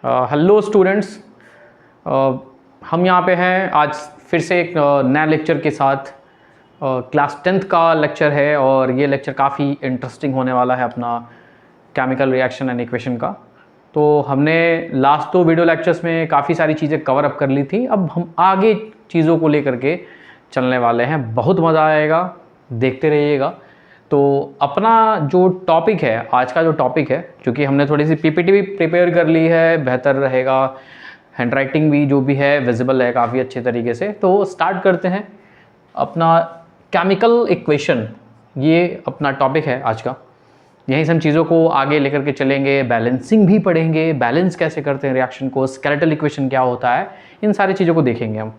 Hello students, हम यहाँ पे हैं आज फिर से एक नया लेक्चर के साथ। क्लास 10th का लेक्चर है और ये लेक्चर काफ़ी इंटरेस्टिंग होने वाला है अपना केमिकल रिएक्शन एंड इक्वेशन का। तो हमने लास्ट 2 वीडियो लेक्चर्स में काफ़ी सारी चीज़ें कवर अप कर ली थी। अब हम आगे चीज़ों को लेकर के चलने वाले हैं, बहुत मज़ा आएगा, देखते रहिएगा। तो अपना जो टॉपिक है, आज का जो टॉपिक है, क्योंकि हमने थोड़ी सी पीपीटी भी प्रिपेयर कर ली है, बेहतर रहेगा, हैंड राइटिंग भी जो भी है विजिबल है काफ़ी अच्छे तरीके से। तो स्टार्ट करते हैं अपना केमिकल इक्वेशन, ये अपना टॉपिक है आज का। यहीं से हम चीज़ों को आगे लेकर के चलेंगे, बैलेंसिंग भी पढ़ेंगे, बैलेंस कैसे करते हैं रिएक्शन को, स्केलेटल इक्वेशन क्या होता है, इन सारी चीज़ों को देखेंगे हम।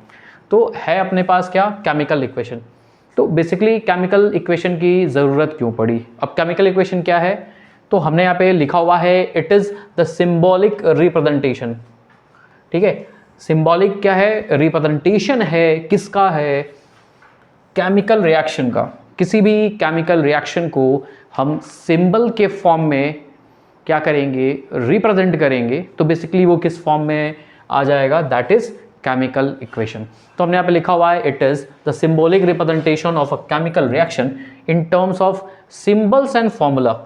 तो है अपने पास क्या, केमिकल इक्वेशन। तो बेसिकली केमिकल इक्वेशन की ज़रूरत क्यों पड़ी? अब केमिकल इक्वेशन क्या है, तो हमने यहाँ पे लिखा हुआ है, it is the symbolic representation. ठीक है, सिंबॉलिक क्या है, रिप्रेजेंटेशन है, किसका है, केमिकल रिएक्शन का। किसी भी केमिकल रिएक्शन को हम सिंबल के फॉर्म में क्या करेंगे, रिप्रेजेंट करेंगे। तो बेसिकली वो किस फॉर्म में आ जाएगा, दैट इज केमिकल इक्वेशन। तो हमने यहाँ पे लिखा हुआ है, it is the symbolic representation of a chemical reaction in terms of symbols and formula.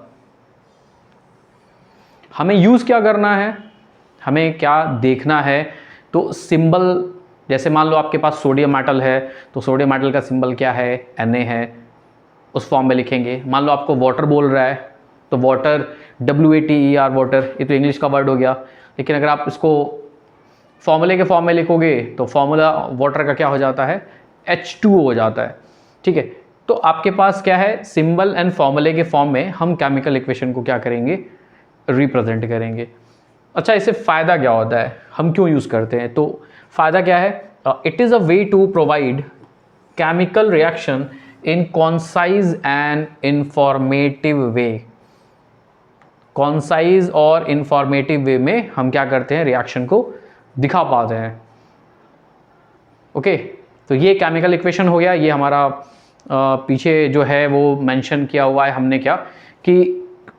हमें यूज क्या करना है, हमें क्या देखना है, तो सिंबल, जैसे मान लो आपके पास सोडियम मेटल है, तो सोडियम मेटल का सिंबल क्या है, Na है, उस फॉर्म में लिखेंगे। मान लो आपको वाटर बोल रहा है, तो वाटर WATER वाटर, ये तो इंग्लिश का वर्ड हो गया, लेकिन अगर आप इसको फॉर्मूले के फॉर्म में लिखोगे तो फॉर्मूला वाटर का क्या हो जाता है, H2O हो जाता है। ठीक है, तो आपके पास क्या है, सिंबल एंड फॉर्मूले के फॉर्म में हम केमिकल इक्वेशन को क्या करेंगे, रिप्रेजेंट करेंगे। अच्छा, इससे फ़ायदा क्या होता है, हम क्यों यूज़ करते हैं? तो फ़ायदा क्या है, it is a way to provide chemical reaction in concise and informative way. Concise और इंफॉर्मेटिव वे में हम क्या करते हैं, रिएक्शन को दिखा पाते हैं। ओके, तो ये केमिकल इक्वेशन हो गया। ये हमारा पीछे जो है वो मेंशन किया हुआ है हमने, क्या कि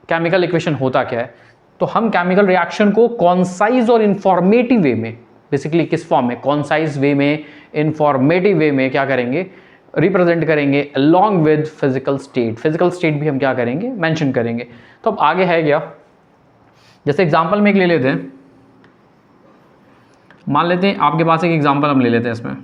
केमिकल इक्वेशन होता क्या है। तो हम केमिकल रिएक्शन को कॉन्साइज और इंफॉर्मेटिव वे में, बेसिकली किस फॉर्म में, कॉन्साइज वे में, इंफॉर्मेटिव वे में क्या करेंगे, रिप्रेजेंट करेंगे along with physical state. Physical state भी हम क्या करेंगे, मेंशन करेंगे। तो अब आगे है क्या, जैसे एग्जांपल में एक ले लेते हैं, मान लेते हैं आपके पास एक एग्जांपल हम ले लेते हैं। इसमें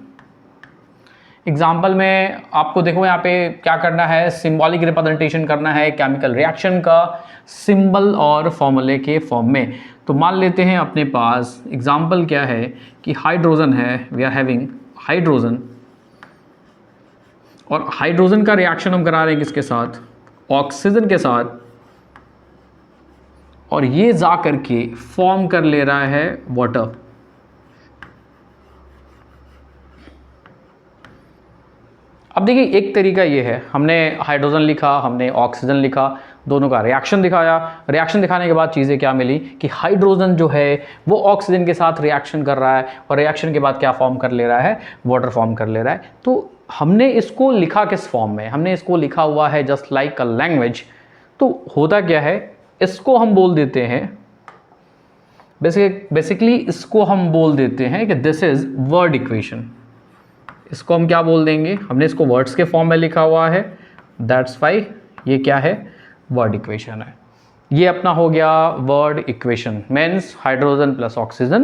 एग्जांपल में आपको देखो यहाँ पे क्या करना है, सिंबॉलिक रिप्रेजेंटेशन करना है केमिकल रिएक्शन का सिंबल और फॉर्मूले के फॉर्म में। तो मान लेते हैं अपने पास एग्जांपल क्या है कि हाइड्रोजन है, वी आर हैविंग हाइड्रोजन, और हाइड्रोजन का रिएक्शन हम करा रहे हैं किसके साथ, ऑक्सीजन के साथ, और ये जा करके फॉर्म कर ले रहा है वाटर। अब देखिए, एक तरीका ये है, हमने हाइड्रोजन लिखा, हमने ऑक्सीजन लिखा, दोनों का रिएक्शन दिखाया। रिएक्शन दिखाने के बाद चीज़ें क्या मिली कि हाइड्रोजन जो है वो ऑक्सीजन के साथ रिएक्शन कर रहा है, और रिएक्शन के बाद क्या फॉर्म कर ले रहा है, वाटर फॉर्म कर ले रहा है। तो हमने इसको लिखा किस फॉर्म में, हमने इसको लिखा हुआ है जस्ट लाइक अ लैंग्वेज। तो होता क्या है, इसको हम बोल देते हैं, बेसिकली इसको हम बोल देते हैं कि दिस इज वर्ड इक्वेशन। इसको हम क्या बोल देंगे, हमने इसको वर्ड्स के फॉर्म में लिखा हुआ है, दैट्स वाई ये क्या है, वर्ड इक्वेशन है। ये अपना हो गया word equation, means hydrogen plus oxygen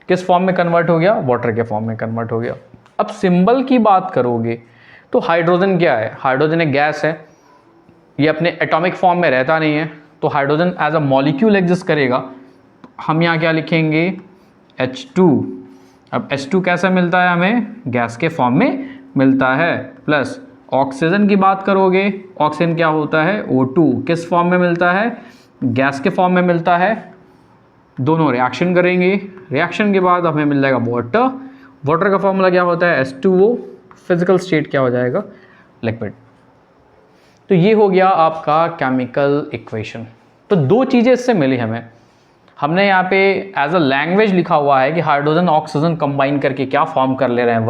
किस फॉर्म में कन्वर्ट हो गया, वाटर के फॉर्म में कन्वर्ट हो गया। अब सिंबल की बात करोगे तो हाइड्रोजन क्या है, हाइड्रोजन एक गैस है, ये अपने एटॉमिक फॉर्म में रहता नहीं है, तो hydrogen as a molecule exist करेगा। हम यहाँ क्या लिखेंगे, H2। अब H2 कैसे मिलता है हमें, गैस के फॉर्म में मिलता है, प्लस ऑक्सीजन की बात करोगे, ऑक्सीजन क्या होता है, O2, किस फॉर्म में मिलता है, गैस के फॉर्म में मिलता है। दोनों रिएक्शन करेंगे, रिएक्शन के बाद हमें मिल जाएगा वाटर। वाटर का फॉर्मूला क्या होता है, H2O, फिजिकल स्टेट क्या हो जाएगा, लिक्विड। तो ये हो गया आपका केमिकल इक्वेशन। तो 2 चीज़ें इससे मिली हमें। हमने यहाँ पे एज अ लैंग्वेज लिखा हुआ है कि हाइड्रोजन ऑक्सीजन कंबाइन करके क्या फॉर्म कर ले रहे हैं,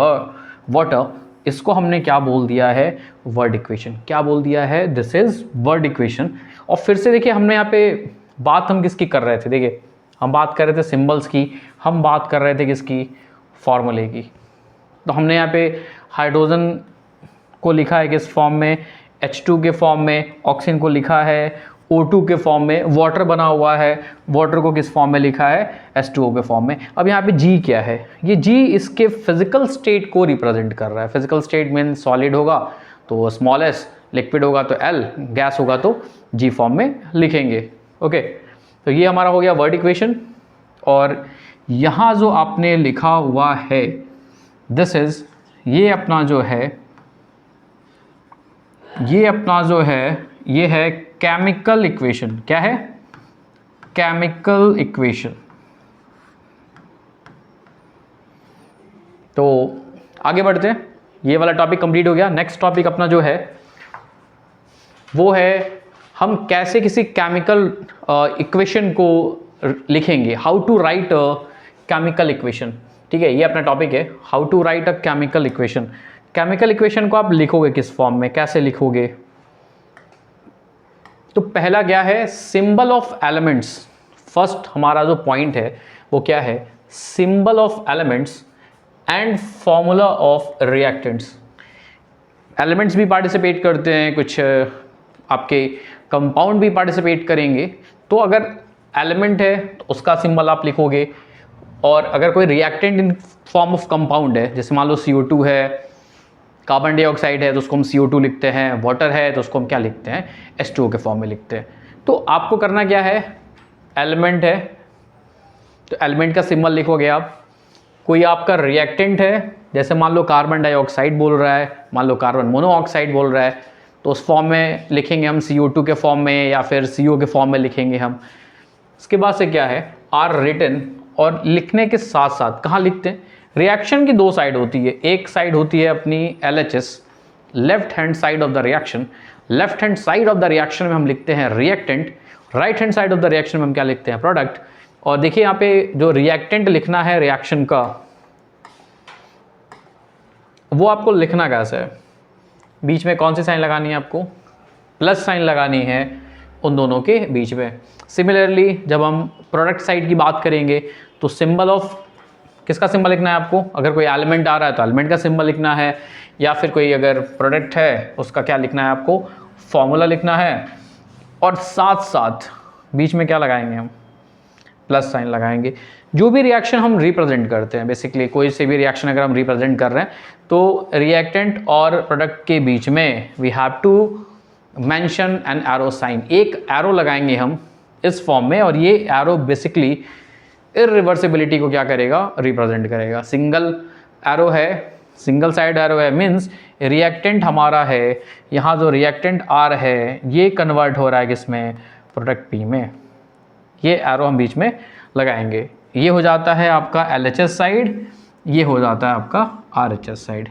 वाटर। इसको हमने क्या बोल दिया है, वर्ड इक्वेशन। क्या बोल दिया है, दिस इज वर्ड इक्वेशन। और फिर से देखिए, हमने यहाँ पे बात हम किसकी कर रहे थे, देखिए हम बात कर रहे थे सिंबल्स की, हम बात कर रहे थे किसकी, फॉर्मूले की। तो हमने यहाँ पे हाइड्रोजन को लिखा है किस फॉर्म में, H2 के फॉर्म में, ऑक्सीजन को लिखा है O2 के फॉर्म में, वाटर बना हुआ है, वाटर को किस फॉर्म में लिखा है, H2O के फॉर्म में। अब यहाँ पे G क्या है, ये G इसके फिजिकल स्टेट को रिप्रेजेंट कर रहा है। फिजिकल स्टेट मीन सॉलिड होगा तो स्मॉल s, लिक्विड होगा तो L, गैस होगा तो G फॉर्म में लिखेंगे। ओके, तो ये हमारा हो गया वर्ड इक्वेशन। और यहाँ जो आपने लिखा हुआ है दिस इज, ये अपना जो है, ये अपना जो है ये है केमिकल इक्वेशन। क्या है, केमिकल इक्वेशन। तो आगे बढ़ते हैं, ये वाला टॉपिक कंप्लीट हो गया। नेक्स्ट टॉपिक अपना जो है वो है हम कैसे किसी केमिकल इक्वेशन को लिखेंगे, how to write a chemical equation. ठीक है, ये अपना टॉपिक है, how to write a chemical equation. केमिकल इक्वेशन को आप लिखोगे किस फॉर्म में, कैसे लिखोगे। तो पहला क्या है, सिंबल ऑफ एलिमेंट्स। फर्स्ट हमारा जो पॉइंट है वो क्या है, symbol of elements and formula of reactants. Elements भी पार्टिसिपेट करते हैं, कुछ आपके कंपाउंड भी पार्टिसिपेट करेंगे। तो अगर एलिमेंट है तो उसका सिंबल आप लिखोगे, और अगर कोई reactant in form of compound है, जैसे मान लो CO2 है, कार्बन डाइऑक्साइड है तो उसको हम CO2 लिखते हैं, वाटर है तो उसको हम क्या लिखते हैं, H2O के फॉर्म में लिखते हैं। तो आपको करना क्या है, एलिमेंट है तो एलिमेंट का सिंबल लिखोगे आप। कोई आपका रिएक्टेंट है, जैसे मान लो कार्बन डाइऑक्साइड बोल रहा है, मान लो कार्बन मोनोऑक्साइड बोल रहा है, तो उस फॉर्म में लिखेंगे हम CO2 के फॉर्म में या फिर CO के फॉर्म में लिखेंगे हम। इसके बाद से क्या है, आर रिटन, और लिखने के साथ साथ कहाँ लिखते हैं, रिएक्शन की दो साइड होती है। एक साइड होती है अपनी LHS, left hand side of the reaction. Left hand side of the reaction में हम लिखते हैं reactant, right hand side of the reaction में हम क्या लिखते हैं, प्रोडक्ट। और देखिए यहाँ पे जो रिएक्टेंट लिखना है रिएक्शन का, वो आपको लिखना कैसे है, बीच में कौन सी साइन लगानी है आपको, प्लस साइन लगानी है उन दोनों के बीच में। सिमिलरली जब हम प्रोडक्ट साइड की बात करेंगे तो सिंबल ऑफ, किसका सिंबल लिखना है आपको, अगर कोई एलिमेंट आ रहा है तो एलिमेंट का सिंबल लिखना है, या फिर कोई अगर प्रोडक्ट है उसका क्या लिखना है आपको, फॉर्मूला लिखना है। और साथ साथ बीच में क्या लगाएंगे हम, प्लस साइन लगाएंगे। जो भी रिएक्शन हम रिप्रेजेंट करते हैं, बेसिकली कोई से भी रिएक्शन अगर हम रिप्रेजेंट कर रहे हैं तो रिएक्टेंट और प्रोडक्ट के बीच में we have to mention an arrow sign, एक एरो लगाएंगे हम इस फॉर्म में, और ये एरो बेसिकली इरिवर्सिबिलिटी को क्या करेगा, रिप्रेजेंट करेगा। सिंगल एरो है, सिंगल साइड एरो है, मीन्स रिएक्टेंट हमारा है, यहाँ जो रिएक्टेंट R है ये कन्वर्ट हो रहा है किसमें, प्रोडक्ट P में। ये एरो हम बीच में लगाएंगे। ये हो जाता है आपका LHS साइड, ये हो जाता है आपका RHS साइड।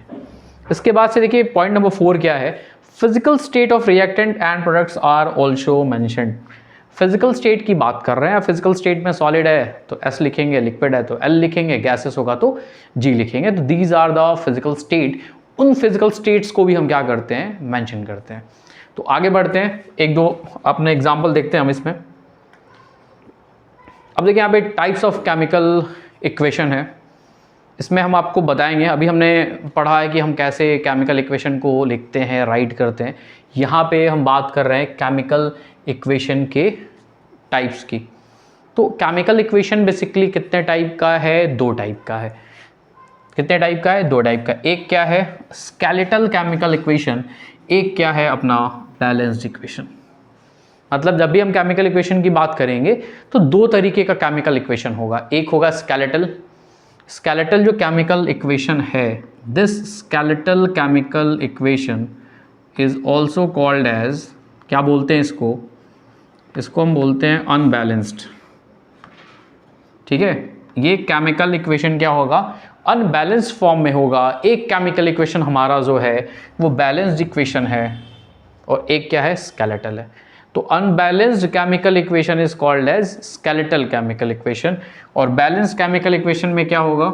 इसके बाद से देखिए पॉइंट नंबर 4 क्या है, physical state of reactant and products are also mentioned. Physical state की बात कर रहे हैं, फिजिकल स्टेट में सॉलिड है तो S लिखेंगे, लिक्विड है तो L लिखेंगे, गैसेस होगा तो G लिखेंगे। तो these are the physical state. उन फिजिकल स्टेट्स को भी हम क्या करते हैं, मेंशन करते हैं। तो आगे बढ़ते हैं, एक दो अपने एग्जांपल देखते हैं हम इसमें। अब देखिए यहाँ पे टाइप्स ऑफ केमिकल इक्वेशन है, इसमें हम आपको बताएंगे। अभी हमने पढ़ा है कि हम कैसे केमिकल इक्वेशन को लिखते हैं, राइट करते हैं। यहाँ पे हम बात कर रहे हैं केमिकल इक्वेशन के टाइप्स की। तो केमिकल इक्वेशन बेसिकली कितने टाइप का है, 2 टाइप का है। कितने टाइप का है, 2 टाइप का। एक क्या है स्केलेटल केमिकल इक्वेशन, एक क्या है अपना बैलेंस्ड इक्वेशन। मतलब जब भी हम केमिकल इक्वेशन की बात करेंगे तो 2 तरीके का केमिकल इक्वेशन होगा। एक होगा स्केलेटल, स्केलेटल जो केमिकल इक्वेशन है, this skeletal chemical equation is also called as, क्या बोलते हैं इसको, इसको हम बोलते हैं अनबैलेंस्ड। ठीक है, ये केमिकल इक्वेशन क्या होगा, अनबैलेंस्ड फॉर्म में होगा। एक केमिकल इक्वेशन हमारा जो है वो बैलेंस्ड इक्वेशन है और एक क्या है, स्केलेटल है। तो unbalanced chemical equation is called as skeletal chemical equation, और बैलेंस्ड केमिकल इक्वेशन में क्या होगा,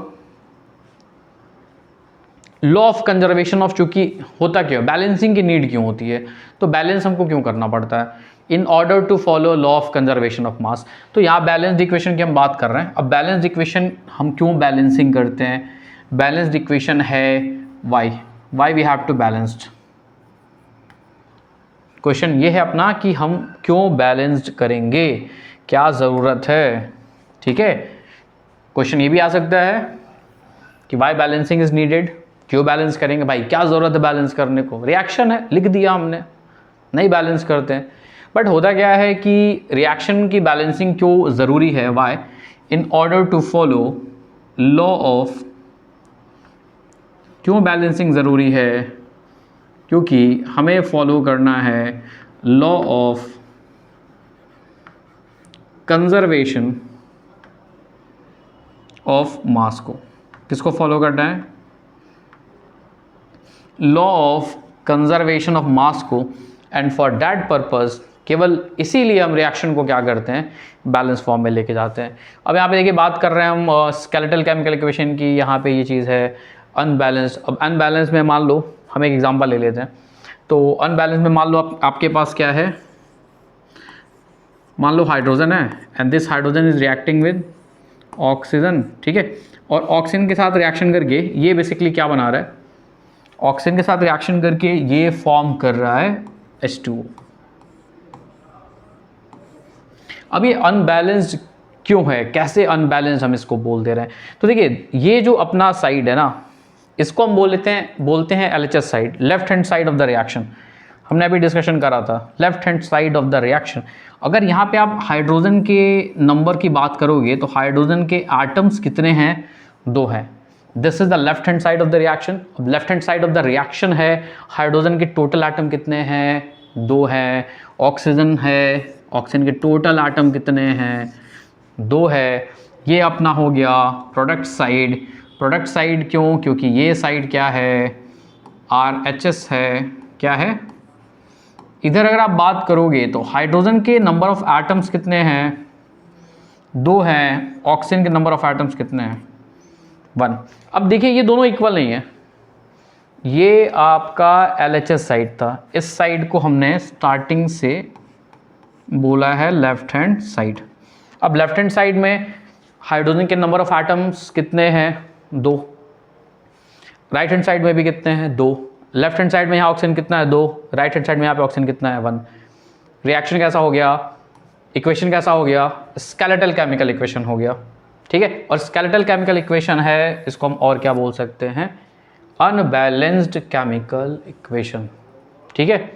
लॉ ऑफ कंजर्वेशन ऑफ, चूंकि होता क्यों, बैलेंसिंग की नीड क्यों होती है, तो बैलेंस हमको क्यों करना पड़ता है, in order to follow law of conservation of mass. तो यहाँ बैलेंस्ड इक्वेशन की हम बात कर रहे हैं। अब बैलेंस्ड इक्वेशन हम क्यों बैलेंसिंग करते हैं? बैलेंस्ड इक्वेशन है why we have to balanced. Question ये है अपना कि हम क्यों बैलेंस्ड करेंगे, क्या ज़रूरत है। ठीक है, क्वेश्चन ये भी आ सकता है कि वाई बैलेंसिंग इज नीडेड, क्यों बैलेंस करेंगे भाई, क्या ज़रूरत है बैलेंस करने को। रिएक्शन है, लिख दिया हमने, नहीं बैलेंस करते हैं। बट होता क्या है कि रिएक्शन की बैलेंसिंग क्यों ज़रूरी है? Why? In order to follow law of, क्यों बैलेंसिंग ज़रूरी है? क्योंकि हमें फॉलो करना है law of conservation of mass को। किसको फॉलो करना है? Law of conservation of mass को। एंड फॉर दैट पर्पस, केवल इसीलिए हम रिएक्शन को क्या करते हैं, बैलेंस फॉर्म में लेके जाते हैं। अब यहाँ पे देखिए बात कर रहे हैं हम स्केलेटल केमिकल इक्वेशन की। यहाँ पे ये चीज़ है अनबैलेंस। अब अनबैलेंस में मान लो, हम एक एग्जांपल ले लेते हैं। तो अनबैलेंस में मान लो आपके पास क्या है, मान लो हाइड्रोजन है and this hydrogen is reacting with oxygen. ठीक है, और ऑक्सीजन के साथ रिएक्शन करके ये बेसिकली क्या बना रहा है, ऑक्सीजन के साथ रिएक्शन करके ये फॉर्म कर रहा है H2O। अब ये अनबैलेंस्ड क्यों है, कैसे अनबैलेंस्ड हम इसको बोल दे रहे हैं? तो देखिए ये जो अपना साइड है ना, इसको हम बोलते हैं LHS side, left hand side of the reaction. हमने अभी डिस्कशन करा था left hand side of the reaction. अगर यहाँ पे आप हाइड्रोजन के नंबर की बात करोगे तो हाइड्रोजन के एटम्स कितने हैं? 2 हैं। This is the left hand side of the reaction. अब left hand side of the reaction है, हाइड्रोजन के टोटल एटम कितने हैं? 2 हैं। ऑक्सीजन है, ऑक्सीजन के टोटल एटम कितने हैं? 2 है। ये अपना हो गया प्रोडक्ट साइड। प्रोडक्ट साइड क्यों? क्योंकि ये साइड क्या है, RHS है। क्या है? इधर अगर आप बात करोगे तो हाइड्रोजन के नंबर ऑफ एटम्स कितने हैं? 2 हैं। ऑक्सीजन के नंबर ऑफ एटम्स कितने हैं? 1। अब देखिए ये दोनों इक्वल नहीं है। ये आपका LHS साइड था, इस साइड को हमने स्टार्टिंग से बोला है लेफ्ट हैंड साइड। अब लेफ्ट हैंड साइड में हाइड्रोजन के नंबर ऑफ एटम्स कितने हैं? 2। राइट हैंड साइड में भी कितने हैं? 2। लेफ्ट हैंड साइड में यहाँ ऑक्सीजन कितना है? 2। राइट हैंड साइड में यहाँ पे ऑक्सीजन कितना है? 1। रिएक्शन कैसा हो गया, इक्वेशन कैसा हो गया? स्केलेटल केमिकल इक्वेशन हो गया। ठीक है, और स्केलेटल केमिकल इक्वेशन है, इसको हम और क्या बोल सकते हैं? Unbalanced chemical equation. ठीक है,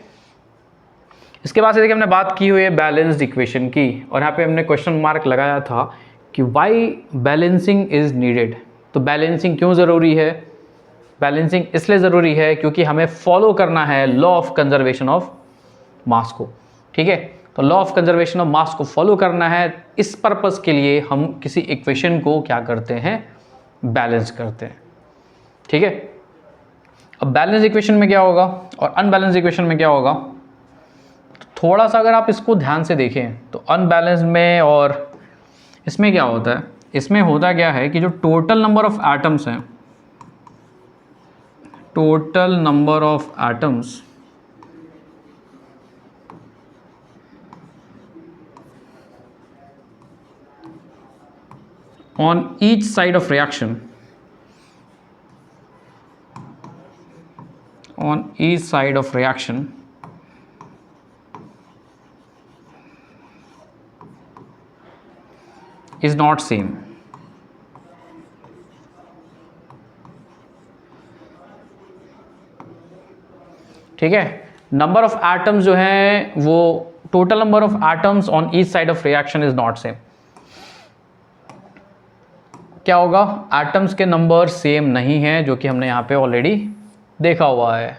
इसके बाद से देखिए हमने बात की हुई है बैलेंस्ड इक्वेशन की, और यहाँ पे हमने क्वेश्चन मार्क लगाया था कि वाई बैलेंसिंग इज नीडेड। तो बैलेंसिंग क्यों ज़रूरी है? बैलेंसिंग इसलिए ज़रूरी है क्योंकि हमें फॉलो करना है law of conservation of mass को। ठीक है, तो law of conservation of mass को फॉलो करना है। इस पर्पस के लिए हम किसी इक्वेशन को क्या करते हैं? बैलेंस करते हैं। ठीक है, अब बैलेंस इक्वेशन में क्या होगा और अनबैलेंस इक्वेशन में क्या होगा, तो थोड़ा सा अगर आप इसको ध्यान से देखें तो अनबैलेंस में और इसमें क्या होता है, इसमें होता क्या है कि जो टोटल नंबर ऑफ एटम्स हैं, total number of atoms on each side of reaction, on each side of reaction is not same। ठीक है, नंबर ऑफ एटम्स जो है वो total number of atoms on each side of reaction is not same. क्या होगा, atoms के number same नहीं है, जो कि हमने यहाँ पे ऑलरेडी देखा हुआ है।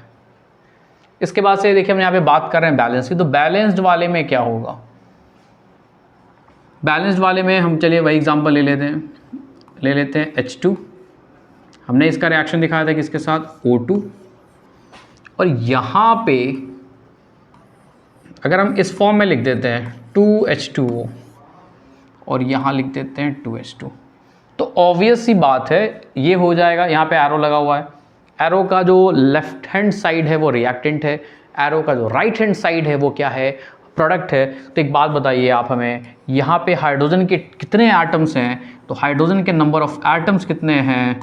इसके बाद से देखिए हम यहाँ पे बात कर रहे हैं बैलेंस की, तो बैलेंस्ड वाले में क्या होगा, बैलेंस्ड वाले में हम चलिए वही एग्जांपल ले लेते हैं H2। हमने इसका रिएक्शन दिखाया था किसके साथ, O2। और यहाँ पे अगर हम इस फॉर्म में लिख देते हैं 2H2O और यहाँ लिख देते हैं 2H2, तो ऑब्वियस सी बात है ये हो जाएगा। यहाँ पे एरो लगा हुआ है, एरो का जो लेफ्ट हैंड साइड है वो रिएक्टेंट है, एरो का जो राइट हैंड साइड है वो क्या है, प्रोडक्ट है। तो एक बात बताइए आप हमें, यहाँ पे हाइड्रोजन के कितने एटम्स हैं? तो हाइड्रोजन के नंबर ऑफ एटम्स कितने हैं?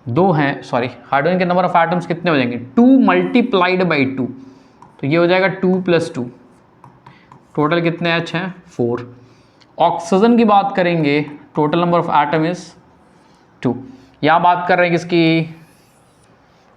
2 हैं। सॉरी, हाइड्रोजन के नंबर ऑफ एटम्स कितने हो जाएंगे? 2 मल्टीप्लाइड बाई 2, तो ये हो जाएगा 2 + 2। टोटल कितने एच हैं? 4। ऑक्सीजन की बात करेंगे, total number of atom is 2। यहाँ बात कर रहे हैं किसकी?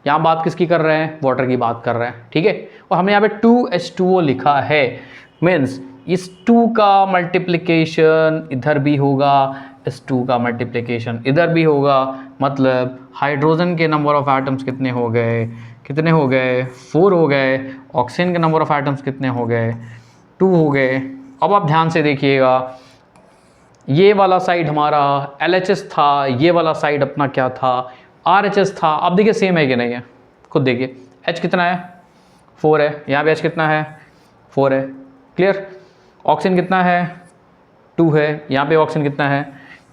यहाँ बात किसकी कर रहे हैं? वाटर की बात कर रहे हैं, ठीक है। और हमने यहाँ पे 2H2O लिखा है, मीन्स इस 2 का मल्टीप्लिकेशन इधर भी होगा, इस 2 का मल्टीप्लिकेशन इधर भी होगा, मतलब हाइड्रोजन के नंबर ऑफ एटम्स कितने हो गए? कितने हो गए? 4 हो गए। ऑक्सीजन के नंबर ऑफ एटम्स कितने हो गए? 2 हो गए। अब आप ध्यान से देखिएगा, ये वाला साइड हमारा LHS था, ये वाला साइड अपना क्या था? RHS था। अब देखिए सेम है कि नहीं है, खुद देखिए। H कितना है? 4 है। यहाँ पे H कितना है? 4 है। क्लियर? ऑक्सीजन कितना है? 2 है। यहाँ पे ऑक्सीजन कितना है?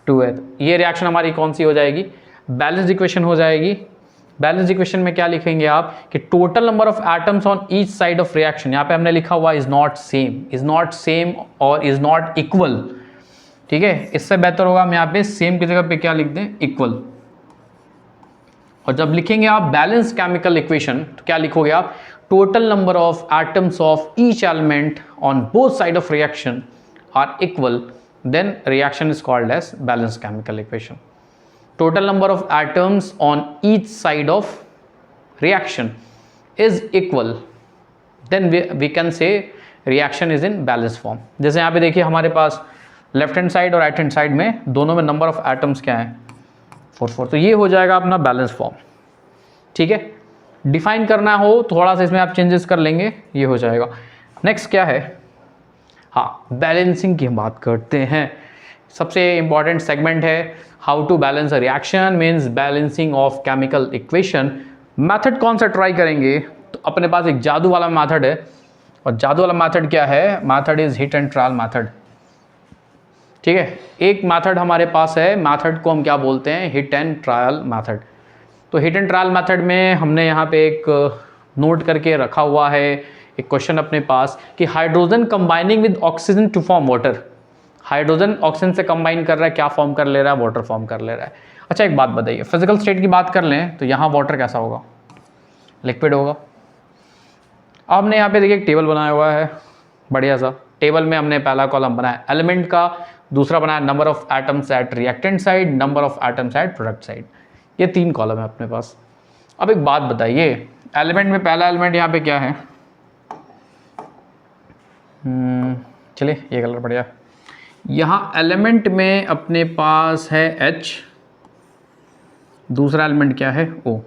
2 है। ये रिएक्शन हमारी कौन सी हो जाएगी? बैलेंस्ड इक्वेशन हो जाएगी। बैलेंस्ड इक्वेशन में क्या लिखेंगे आप कि total number of atoms on each side of reaction, यहाँ पे हमने लिखा हुआ इज नॉट सेम और इज नॉट इक्वल, ठीक है। इससे बेहतर होगा हम यहाँ पे सेम की जगह पे क्या लिख दें? इक्वल। और जब लिखेंगे आप बैलेंस केमिकल इक्वेशन, तो क्या लिखोगे आप? Total number of atoms of each element on both side of reaction are equal, then reaction is called as balance chemical equation. Total number of atoms on each side of reaction is equal, then we can say reaction is in balance form. जैसे यहाँ पे देखिए हमारे पास left hand side और right hand side में दोनों में नंबर ऑफ एटम्स क्या है? 4, तो ये हो जाएगा अपना बैलेंस फॉर्म, ठीक है। डिफाइन करना हो थोड़ा सा इसमें आप चेंजेस कर लेंगे, ये हो जाएगा। नेक्स्ट क्या है? हाँ, बैलेंसिंग की हम बात करते हैं। सबसे इंपॉर्टेंट सेगमेंट है how to balance a reaction, means balancing of chemical equation. Method कौन सा ट्राई करेंगे? तो अपने पास एक जादू वाला मेथड है, और जादू वाला मेथड क्या है? Method is hit and trial method, ठीक है। एक मेथड हमारे पास है, मेथड को हम क्या बोलते हैं? Hit and trial method. तो हिट एंड ट्रायल मेथड में हमने यहाँ पे एक नोट करके रखा हुआ है, एक क्वेश्चन अपने पास कि hydrogen combining with oxygen to form water. Hydrogen oxygen से कंबाइन कर रहा है, क्या फॉर्म कर ले रहा है? वाटर फॉर्म कर ले रहा है। अच्छा एक बात बताइए, फिजिकल स्टेट की बात कर लें तो यहाँ वाटर कैसा होगा? लिक्विड होगा। अब हमने यहाँ पे देखिए एक टेबल बनाया हुआ है, बढ़िया सा। टेबल में हमने पहला कॉलम बनाया एलिमेंट का, दूसरा बनाया number of atoms at reactant side, number of atoms at product side. ये 3 कॉलम है अपने पास। अब एक बात बताइए, एलिमेंट में पहला एलिमेंट यहाँ पे क्या है? चलिए ये कलर बढ़िया। यहाँ एलिमेंट में अपने पास है H, दूसरा एलिमेंट क्या है? O।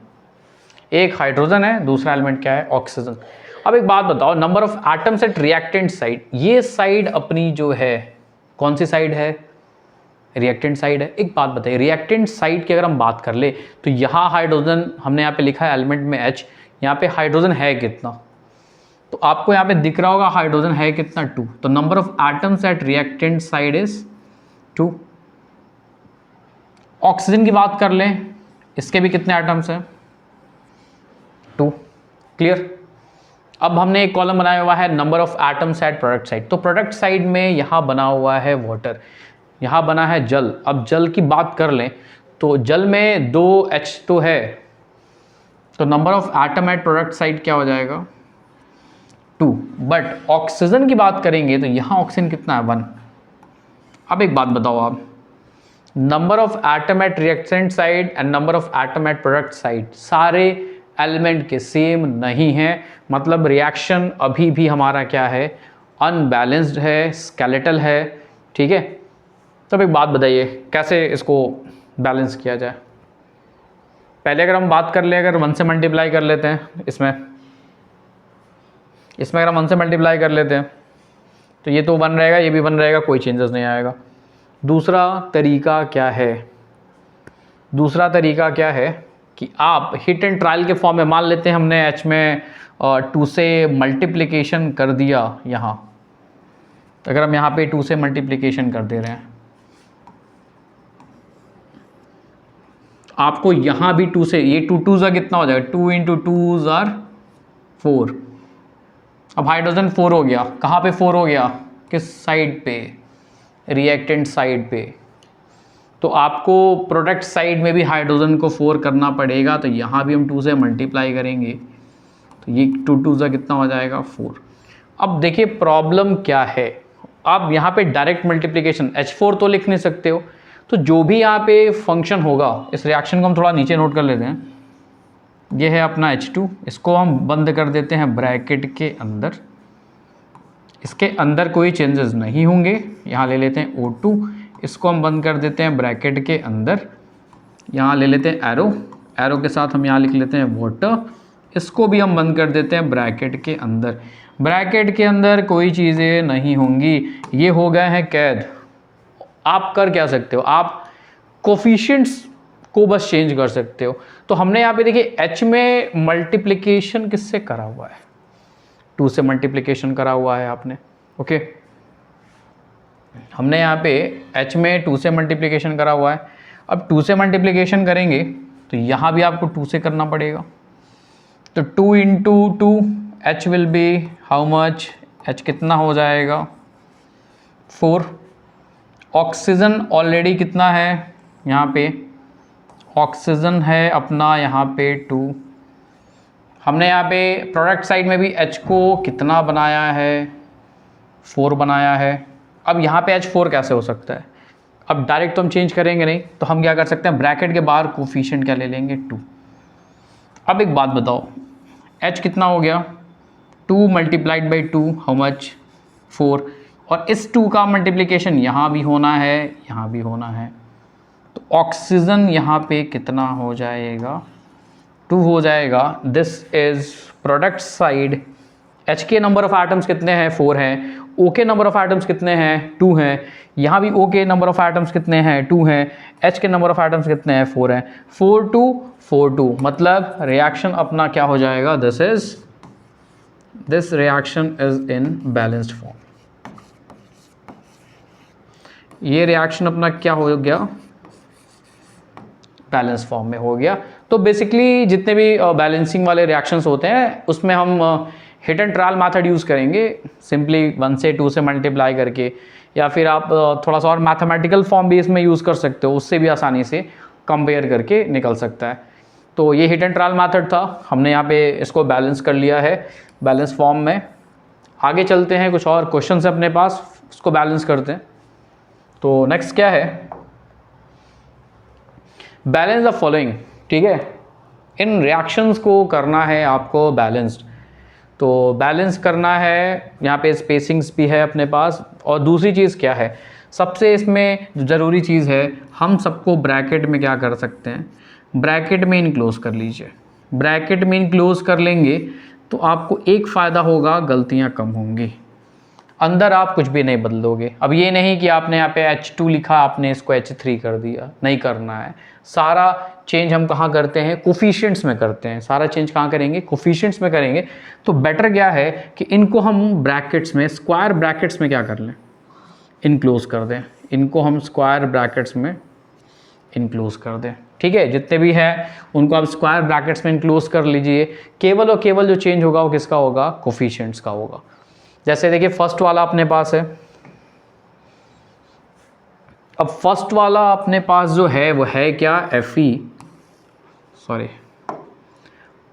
एक हाइड्रोजन है, दूसरा एलिमेंट क्या है? ऑक्सीजन। अब एक बात बताओ, number of atoms at reactant side, ये साइड अपनी जो है कौन सी साइड है? रिएक्टेंट साइड है। एक बात बताइए, रिएक्टेंट साइड की अगर हम बात कर ले तो यहाँ हाइड्रोजन हमने यहाँ पे लिखा है एलिमेंट में H, यहाँ पे हाइड्रोजन है कितना? तो आपको यहाँ पे दिख रहा होगा हाइड्रोजन है कितना? 2। तो number of atoms at reactant side is 2। Oxygen की बात कर लें, इसके भी कितने एटम्स हैं? 2। क्लियर? अब हमने एक कॉलम बनाया हुआ है number of atoms at product side. तो प्रोडक्ट साइड में यहाँ बना हुआ है वाटर, यहाँ बना है जल। अब जल की बात कर लें तो जल में 2H तो है, तो number of atom at product side क्या हो जाएगा? 2। बट ऑक्सीजन की बात करेंगे तो यहाँ ऑक्सीजन कितना है? 1। अब एक बात बताओ आप, number of atom at reactant side and number of atom at product side सारे एलिमेंट के सेम नहीं है, मतलब रिएक्शन अभी भी हमारा क्या है? अनबैलेंस्ड है, स्केलेटल है, ठीक है। तो एक बात बताइए कैसे इसको बैलेंस किया जाए? पहले अगर हम बात कर ले, अगर 1 से मल्टीप्लाई कर लेते हैं, इसमें अगर हम 1 से मल्टीप्लाई कर लेते हैं तो ये तो 1 रहेगा, ये भी 1 रहेगा, कोई चेंजेस नहीं आएगा। दूसरा तरीका क्या है? दूसरा तरीका क्या है कि आप हिट एंड ट्रायल के फॉर्म में मान लेते हैं हमने H में 2 से मल्टीप्लिकेशन कर दिया यहाँ, तो अगर हम यहाँ पे 2 से मल्टीप्लिकेशन कर दे रहे हैं, आपको यहाँ भी 2 से, ये 2 2 कितना हो जाएगा? 2 × 2 = 4। अब हाइड्रोजन 4 हो गया, कहाँ पे 4 हो गया, किस साइड पे, रिएक्टेंट साइड पे। तो आपको प्रोडक्ट साइड में भी हाइड्रोजन को 4 करना पड़ेगा, तो यहाँ भी हम 2 से मल्टीप्लाई करेंगे, तो ये 2 2 से कितना हो जाएगा 4। अब देखिए प्रॉब्लम क्या है, आप यहाँ पे डायरेक्ट मल्टीप्लिकेशन H4 तो लिख नहीं सकते हो, तो जो भी यहाँ पे फंक्शन होगा, इस रिएक्शन को हम थोड़ा नीचे नोट कर लेते हैं। ये है अपना H2, इसको हम बंद कर देते हैं ब्रैकेट के अंदर, इसके अंदर कोई चेंजेस नहीं होंगे। यहाँ ले लेते हैं O2, इसको हम बंद कर देते हैं ब्रैकेट के अंदर, यहाँ ले लेते हैं एरो, एरो के साथ हम यहाँ लिख लेते हैं वाटर, इसको भी हम बंद कर देते हैं ब्रैकेट के अंदर। ब्रैकेट के अंदर कोई चीज़ें नहीं होंगी, ये हो गए हैं कैद। आप कर क्या सकते हो, आप कोफिशिएंट्स को बस चेंज कर सकते हो। तो हमने यहाँ पे देखिए H में मल्टीप्लिकेशन किससे करा हुआ है, 2 से मल्टीप्लिकेशन करा हुआ है आपने, ओके। हमने यहाँ पे H में 2 से मल्टीप्लिकेशन करा हुआ है। अब 2 से मल्टीप्लिकेशन करेंगे तो यहाँ भी आपको 2 से करना पड़ेगा, तो 2 into 2 H will be how much, H कितना हो जाएगा 4। ऑक्सीजन ऑलरेडी कितना है यहाँ पे, ऑक्सीजन है अपना यहाँ पे 2। हमने यहाँ पे प्रोडक्ट साइड में भी H को कितना बनाया है 4 बनाया है। अब यहाँ पे H4 कैसे हो सकता है, अब डायरेक्ट तो हम चेंज करेंगे नहीं, तो हम क्या कर सकते हैं, ब्रैकेट के बाहर कोफिशिएंट क्या ले लेंगे 2। अब एक बात बताओ, H कितना हो गया 2 मल्टीप्लाइड बाई 2 हाउ मच 4, और इस 2 का मल्टीप्लिकेशन यहाँ भी होना है, यहाँ भी होना है, तो ऑक्सीजन यहाँ पे कितना हो जाएगा 2 हो जाएगा। This is product side, H के नंबर ऑफ एटम्स कितने हैं 4 हैं, O के नंबर ऑफ एटम्स कितने हैं 2 हैं, यहाँ भी O के नंबर ऑफ एटम्स कितने हैं 2 हैं, H के नंबर ऑफ एटम्स कितने हैं 4 हैं, 4 2 4 2, मतलब रिएक्शन अपना क्या हो जाएगा, this reaction is in balanced form. ये रिएक्शन अपना क्या हो गया, बैलेंस फॉर्म में हो गया। तो बेसिकली जितने भी बैलेंसिंग वाले रिएक्शंस होते हैं उसमें हम hit and trial method use करेंगे, सिंपली 1 से 2 से मल्टीप्लाई करके, या फिर आप थोड़ा सा और मैथमेटिकल फॉर्म भी इसमें यूज़ कर सकते हो, उससे भी आसानी से कंपेयर करके निकल सकता है। तो ये हिट एंड ट्रायल मेथड था, हमने यहाँ पे इसको बैलेंस कर लिया है बैलेंस फॉर्म में। आगे चलते हैं, कुछ और क्वेश्चन है अपने पास, उसको बैलेंस करते हैं। तो नेक्स्ट क्या है, बैलेंस द फॉलोइंग, ठीक है। इन रिएक्शंस को करना है आपको बैलेंस्ड, तो बैलेंस करना है, यहाँ पे स्पेसिंग्स भी है अपने पास। और दूसरी चीज़ क्या है, सबसे इसमें जो ज़रूरी चीज़ है, हम सबको ब्रैकेट में क्या कर सकते हैं, ब्रैकेट में इनक्लोज कर लीजिए। ब्रैकेट में इनक्लोज कर लेंगे तो आपको एक फ़ायदा होगा, गलतियाँ कम होंगी, अंदर आप कुछ भी नहीं बदलोगे। अब ये नहीं कि आपने यहाँ पे H2 लिखा, आपने इसको H3 कर दिया, नहीं करना है। सारा चेंज हम कहाँ करते हैं, कोफिशिएंट्स में करते हैं। सारा चेंज कहाँ करेंगे, कोफिशिएंट्स में करेंगे। तो बेटर क्या है कि इनको हम ब्रैकेट्स में, स्क्वायर ब्रैकेट्स में क्या कर लें, इनक्लोज कर दें। इनको हम स्क्वायर ब्रैकेट्स में इनक्लोज कर दें, ठीक है। जितने भी हैं उनको आप स्क्वायर ब्रैकेट्स में इनक्लोज कर लीजिए। केवल और केवल जो चेंज होगा वो किसका होगा, कोफिशिएंट्स का होगा। जैसे देखिए फर्स्ट वाला अपने पास है, अब फर्स्ट वाला अपने पास जो है वो है क्या, Fe, सॉरी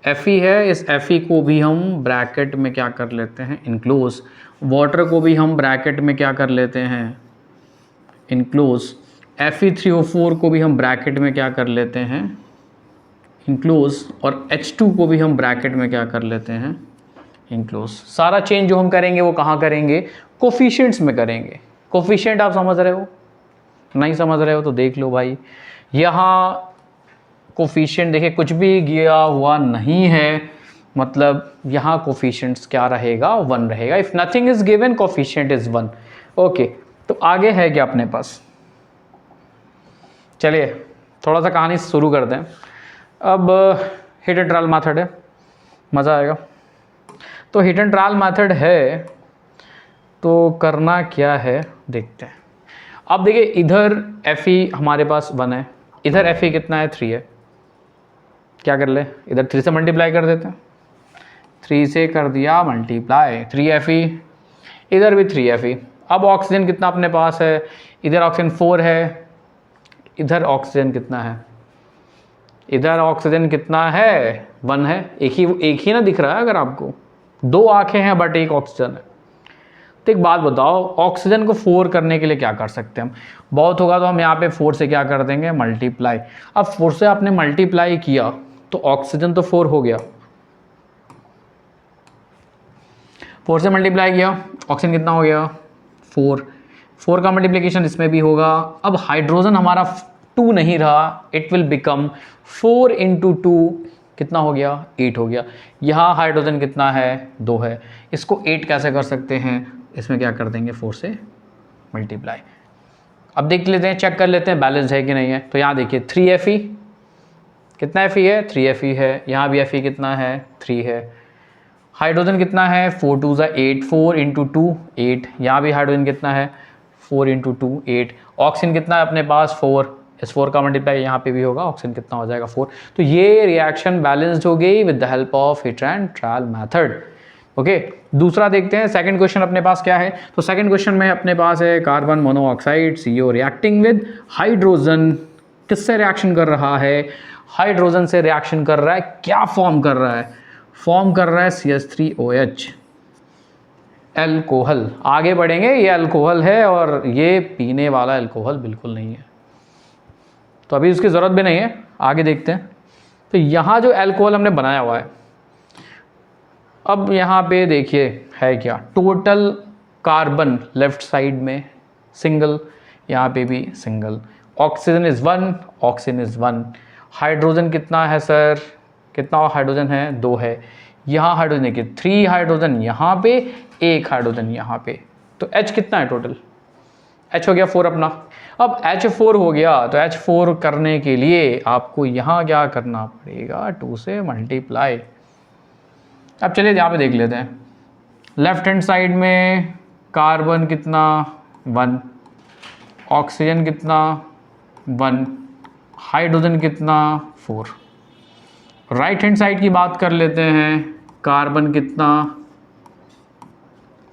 Fe है। इस Fe को भी हम ब्रैकेट में क्या कर लेते हैं, इनक्लोज। वाटर को भी हम ब्रैकेट में क्या कर लेते हैं, इनक्लोज। Fe3O4 को भी हम ब्रैकेट में क्या कर लेते हैं, इनक्लोज। और H2 को भी हम ब्रैकेट में क्या कर लेते हैं, इनक्लोज। सारा चेंज जो हम करेंगे वो कहाँ करेंगे, कोफिशिएंट्स में करेंगे। कोफिशिएंट आप समझ रहे हो, नहीं समझ रहे हो तो देख लो भाई, यहाँ कोफिशिएंट देखिए कुछ भी गया हुआ नहीं है, मतलब यहाँ कोफिशिएंट्स क्या रहेगा, 1 रहेगा। If nothing is given coefficient is 1, okay. तो आगे है क्या अपने पास, चलिए थोड़ा सा कहानी शुरू करते हैं। अब हिट एंड ट्रायल मेथड है, मज़ा आएगा। तो हिट एंड ट्रायल मेथड है, तो करना क्या है देखते हैं। अब देखिए इधर Fe हमारे पास 1 है, इधर Fe कितना है 3 है, क्या कर ले, इधर 3 से मल्टीप्लाई कर देते हैं। 3 से कर दिया मल्टीप्लाई, 3Fe, इधर भी 3Fe। अब ऑक्सीजन कितना अपने पास है, इधर ऑक्सीजन 4 है, इधर ऑक्सीजन कितना है, इधर ऑक्सीजन कितना है, 1 है। एक ही ना दिख रहा है अगर आपको, 2 आंखें हैं बट एक ऑक्सीजन है। तो एक बात बताओ, ऑक्सीजन को 4 करने के लिए क्या कर सकते हैं हम? बहुत होगा तो हम यहाँ पे 4 से क्या कर देंगे, मल्टीप्लाई। अब 4 से आपने मल्टीप्लाई किया तो ऑक्सीजन तो 4 हो गया, 4 से मल्टीप्लाई किया, ऑक्सीजन कितना हो गया, 4 का मल्टीप्लिकेशन इसमें भी होगा। अब हाइड्रोजन हमारा 2 नहीं रहा, इट विल बिकम 4 इंटू 2 कितना हो गया, 8 हो गया। यहाँ हाइड्रोजन कितना है, 2 है। इसको 8 कैसे कर सकते हैं, इसमें क्या कर देंगे, 4 से मल्टीप्लाई। अब देख लेते हैं, चेक कर लेते हैं बैलेंस है कि नहीं है। तो यहाँ देखिए 3Fe, कितना Fe है, 3Fe है। यहाँ भी Fe कितना है, 3 है। हाइड्रोजन कितना है, 4 2 8, 4 इंटू 2 8। यहाँ भी हाइड्रोजन कितना है, 4 इंटू 2 8। ऑक्सीजन कितना है अपने पास, 4। इस 4 का मल्टीप्लाई यहाँ पे भी होगा, ऑक्सीजन कितना हो जाएगा, 4। तो ये रिएक्शन बैलेंस्ड हो गई with the help of heat and trial method. Okay, दूसरा देखते हैं सेकंड क्वेश्चन अपने पास क्या है। तो सेकंड क्वेश्चन में अपने पास है carbon monoxide CO reacting with hydrogen. किससे रिएक्शन कर रहा है, हाइड्रोजन से रिएक्शन कर रहा है। क्या फॉर्म कर रहा है, फॉर्म कर रहा है CH3OH, एल्कोहल। आगे बढ़ेंगे, ये अल्कोहल है और ये पीने वाला अल्कोहल बिल्कुल नहीं है, तो अभी उसकी ज़रूरत भी नहीं है, आगे देखते हैं। तो यहाँ जो अल्कोहल हमने बनाया हुआ है, अब यहाँ पे देखिए है क्या, टोटल कार्बन लेफ्ट साइड में सिंगल, यहाँ पे भी single. Oxygen is 1, oxygen is 1। Hydrogen कितना है सर, कितना हाइड्रोजन है, 2 है। यहाँ हाइड्रोजन देखिए 3 हाइड्रोजन यहाँ पे, 1 हाइड्रोजन यहाँ पे। तो H कितना है टोटल, H हो गया 4 अपना। अब H4 हो गया, तो H4 करने के लिए आपको यहाँ क्या करना पड़ेगा, 2 से मल्टीप्लाई। अब चलिए यहाँ पे देख लेते हैं, लेफ्ट हैंड साइड में कार्बन कितना, 1, ऑक्सीजन कितना, 1, हाइड्रोजन कितना, 4। राइट हैंड साइड की बात कर लेते हैं, कार्बन कितना,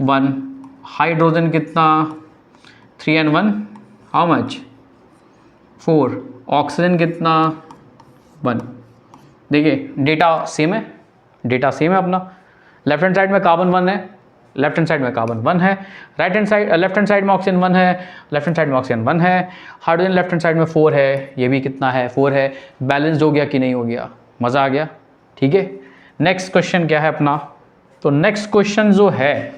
1, हाइड्रोजन कितना, 3 and 1 हाउ मच, 4, ऑक्सीजन कितना, 1। देखिए डेटा सेम है, डेटा सेम है अपना। लेफ्ट हैंड साइड में कार्बन 1 है, लेफ्ट हैंड साइड में कार्बन 1 है। Right hand side, left hand side में ऑक्सीजन 1 है, लेफ्ट हैंड साइड में ऑक्सीजन 1 है। हाइड्रोजन लेफ्ट हैंड साइड में 4 है, ये भी कितना है, 4 है। बैलेंस्ड हो गया कि नहीं हो गया, मज़ा आ गया, ठीक है। नेक्स्ट क्वेश्चन क्या है अपना, तो नेक्स्ट क्वेश्चन जो है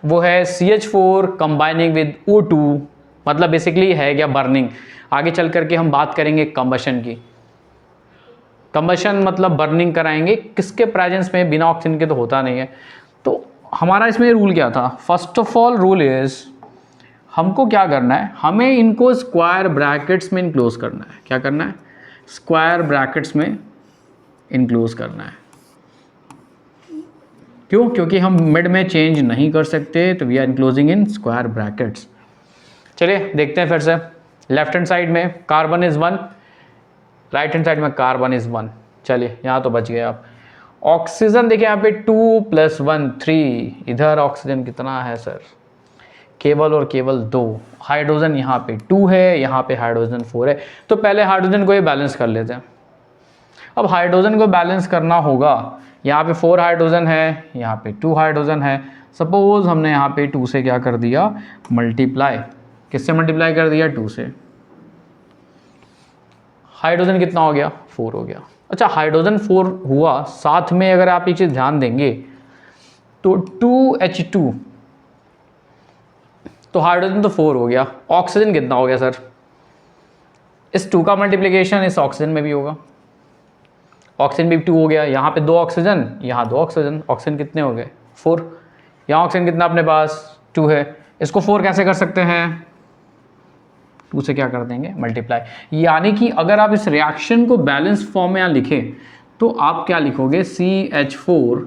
वो है CH4 कंबाइनिंग विद O2, मतलब बेसिकली है क्या, बर्निंग। आगे चल करके हम बात करेंगे कंबशन की। कंबशन मतलब बर्निंग कराएंगे, किसके प्रेजेंस में, बिना ऑक्सीजन के तो होता नहीं है। तो हमारा इसमें रूल क्या था, first of all rule is, हमको क्या करना है, हमें इनको स्क्वायर ब्रैकेट्स में इनक्लोज करना है। क्या करना है, स्क्वायर ब्रैकेट्स में इनक्लोज करना है। क्यों, क्योंकि हम मिड में चेंज नहीं कर सकते, तो we are enclosing in square brackets. चलिए देखते हैं फिर से, लेफ्ट हैंड साइड में carbon is 1, right hand side में कार्बन इज़ 1। चलिए यहाँ तो बच गए आप। ऑक्सीजन देखिए यहाँ पे 2 + 1 3, इधर ऑक्सीजन कितना है सर, केवल और केवल 2। हाइड्रोजन यहाँ पे 2 है, यहाँ पे हाइड्रोजन 4 है। तो पहले हाइड्रोजन को ये बैलेंस कर लेते हैं। अब हाइड्रोजन को बैलेंस करना होगा, यहाँ पे 4 हाइड्रोजन है, यहाँ पे 2 हाइड्रोजन है। सपोज हमने यहाँ पे 2 से क्या कर दिया, मल्टीप्लाई। किससे मल्टीप्लाई कर दिया, 2 से। हाइड्रोजन कितना हो गया, 4 हो गया। अच्छा, हाइड्रोजन 4 हुआ, साथ में अगर आप एक चीज़ ध्यान देंगे तो 2H2, तो हाइड्रोजन तो 4 हो गया। ऑक्सीजन कितना हो गया सर, इस 2 का मल्टीप्लिकेशन इस ऑक्सीजन में भी होगा, ऑक्सीजन भी 2 हो गया। यहाँ पे 2 ऑक्सीजन, यहाँ 2 ऑक्सीजन, ऑक्सीजन कितने हो गए, 4। यहाँ ऑक्सीजन कितना अपने पास, 2 है। इसको 4 कैसे कर सकते हैं, 2 से क्या कर देंगे, मल्टीप्लाई। यानी कि अगर आप इस रिएक्शन को बैलेंस फॉर्म में यहाँ लिखें तो आप क्या लिखोगे, CH4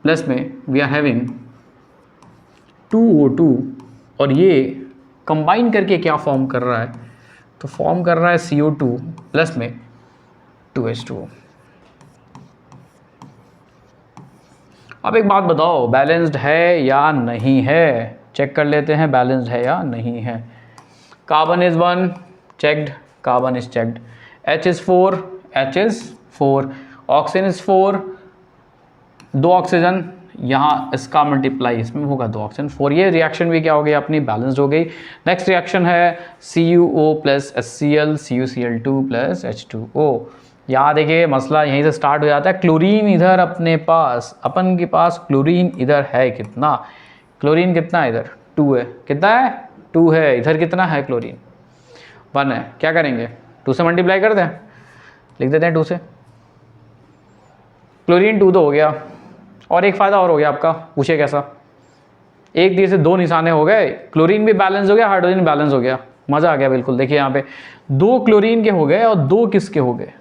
प्लस में वी आर हैविंग 2O2, और ये कंबाइन करके क्या फॉर्म कर रहा है, तो फॉर्म कर रहा है CO2 प्लस में 2H2O। अब एक बात बताओ, बैलेंस्ड है या नहीं है, चेक कर लेते हैं बैलेंस्ड है या नहीं है। Carbon is 1 checked, carbon is checked, H is 4, H is 4, oxygen is 4, 2 oxygen, यहाँ इसका मल्टीप्लाई इसमें होगा 2 ऑक्सीजन 4। ये रिएक्शन भी क्या हो गई अपनी, बैलेंस्ड हो गई। नेक्स्ट रिएक्शन है CuO plus HCl, CuCl2 plus H2O। यहाँ देखिए मसला यहीं से स्टार्ट हो जाता है। क्लोरीन इधर अपने पास, अपन के पास क्लोरीन इधर है कितना, क्लोरीन कितना है इधर 2 है, कितना है 2 है, इधर कितना है क्लोरीन 1 है। क्या करेंगे 2 से मल्टीप्लाई कर दें, लिख देते हैं 2 से, क्लोरीन 2 तो हो गया। और एक फ़ायदा और हो गया आपका, पूछे कैसा, एक तीर से 2 निशाने हो गए, क्लोरीन भी बैलेंस हो गया, हाइड्रोजन बैलेंस हो गया, मज़ा आ गया बिल्कुल। देखिए यहाँ पे 2 क्लोरीन के हो गए और 2 किसके हो गए,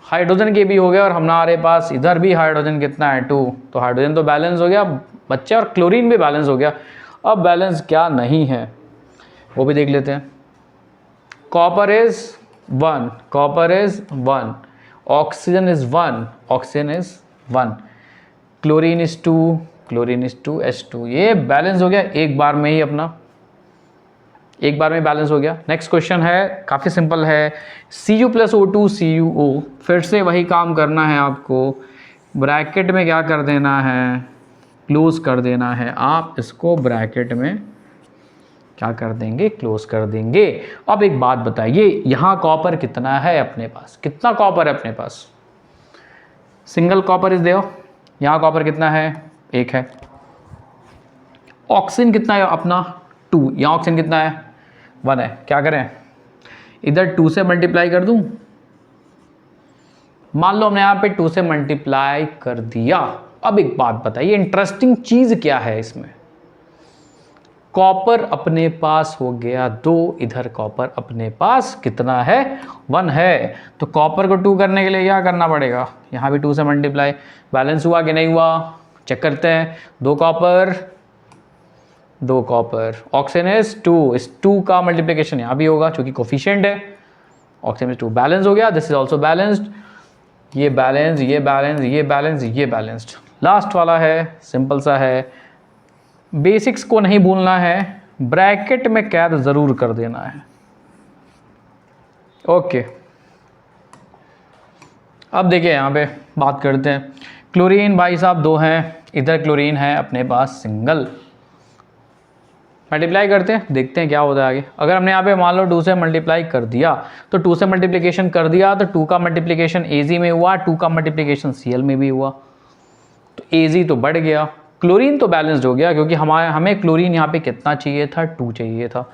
हाइड्रोजन के भी हो गए। और हमारे पास इधर भी हाइड्रोजन कितना है 2, तो हाइड्रोजन तो बैलेंस हो गया बच्चे, और क्लोरीन भी बैलेंस हो गया। अब बैलेंस क्या नहीं है वो भी देख लेते हैं। Copper is 1, copper is 1, oxygen is 1, oxygen is 1, chlorine is 2, chlorine is 2, H2। ये बैलेंस हो गया एक बार में ही अपना, एक बार में बैलेंस हो गया। नेक्स्ट क्वेश्चन है, काफ़ी सिंपल है, Cu प्लस O2 CuO। फिर से वही काम करना है आपको, ब्रैकेट में क्या कर देना है, क्लोज कर देना है। आप इसको ब्रैकेट में क्या कर देंगे, क्लोज कर देंगे। अब एक बात बताइए, यहाँ कॉपर कितना है अपने पास, कितना कॉपर है अपने पास, सिंगल कॉपर इज देयर। यहाँ कॉपर कितना है 1 है। ऑक्सीजन कितना है अपना 2, यहाँ ऑक्सीजन कितना है 1 है। क्या करें, इधर 2 से मल्टीप्लाई कर दूं, मान लो हमने यहाँ पे 2 से मल्टीप्लाई कर दिया। अब एक बात बताइए, इंटरेस्टिंग चीज क्या है इसमें, कॉपर अपने पास हो गया 2, इधर कॉपर अपने पास कितना है 1 है। तो कॉपर को 2 करने के लिए क्या करना पड़ेगा, यहाँ भी 2 से मल्टीप्लाई। बैलेंस हुआ कि नहीं हुआ, चेक करते हैं। 2 कॉपर, 2 कॉपर, ऑक्सीजन इज 2, इस 2 का मल्टीप्लिकेशन यहाँ भी होगा क्योंकि कोफिशिएंट है, ऑक्सीजन इज 2, बैलेंस हो गया। दिस इज ऑल्सो बैलेंस्ड, ये बैलेंस, ये बैलेंस, ये बैलेंस, ये बैलेंस्ड। लास्ट वाला है, सिंपल सा है, बेसिक्स को नहीं भूलना है, ब्रैकेट में कैद जरूर कर देना है। ओके, अब देखिए यहाँ पे बात करते हैं। क्लोरीन भाई साहब 2 हैं, इधर क्लोरीन है अपने पास सिंगल, मल्टीप्लाई करते हैं, देखते हैं क्या होता है आगे। अगर हमने यहाँ पे मान लो 2 से मल्टीप्लाई कर दिया, तो 2 से मल्टीप्लिकेशन कर दिया तो 2 का मल्टीप्लिकेशन Ag में हुआ, 2 का मल्टीप्लिकेशन Cl में भी हुआ, तो Ag तो बढ़ गया, क्लोरीन तो बैलेंस्ड हो गया क्योंकि हमें क्लोरीन यहाँ पे कितना चाहिए था 2 चाहिए था।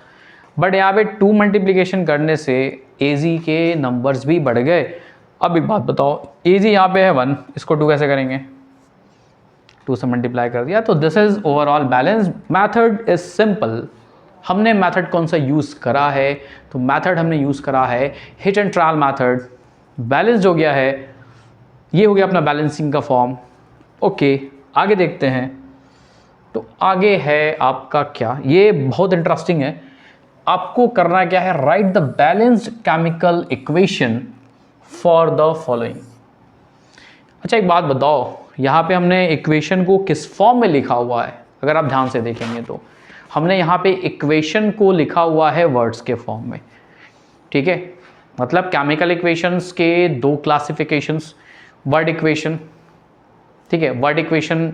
बट यहाँ पे 2 मल्टीप्लिकेशन करने से Ag के नंबर्स भी बढ़ गए। अब एक बात बताओ, Ag यहाँ पे है 1, इसको 2 कैसे करेंगे, 2 से मल्टीप्लाई कर दिया। तो this is overall balance. Method is simple. हमने मैथड कौन सा यूज़ करा है, तो मैथड हमने यूज़ करा है hit and trial method. Balanced हो गया है, ये हो गया अपना बैलेंसिंग का फॉर्म। ओके, आगे देखते हैं। तो आगे है आपका क्या, ये बहुत इंटरेस्टिंग है। आपको करना क्या है, right the balanced chemical equation for the following. अच्छा एक बात बताओ, यहाँ पे हमने इक्वेशन को किस फॉर्म में लिखा हुआ है, अगर आप ध्यान से देखेंगे तो हमने यहाँ पे इक्वेशन को लिखा हुआ है वर्ड्स के फॉर्म में, ठीक है। मतलब केमिकल इक्वेशंस के 2 क्लासिफिकेशंस, वर्ड इक्वेशन, ठीक है, वर्ड इक्वेशन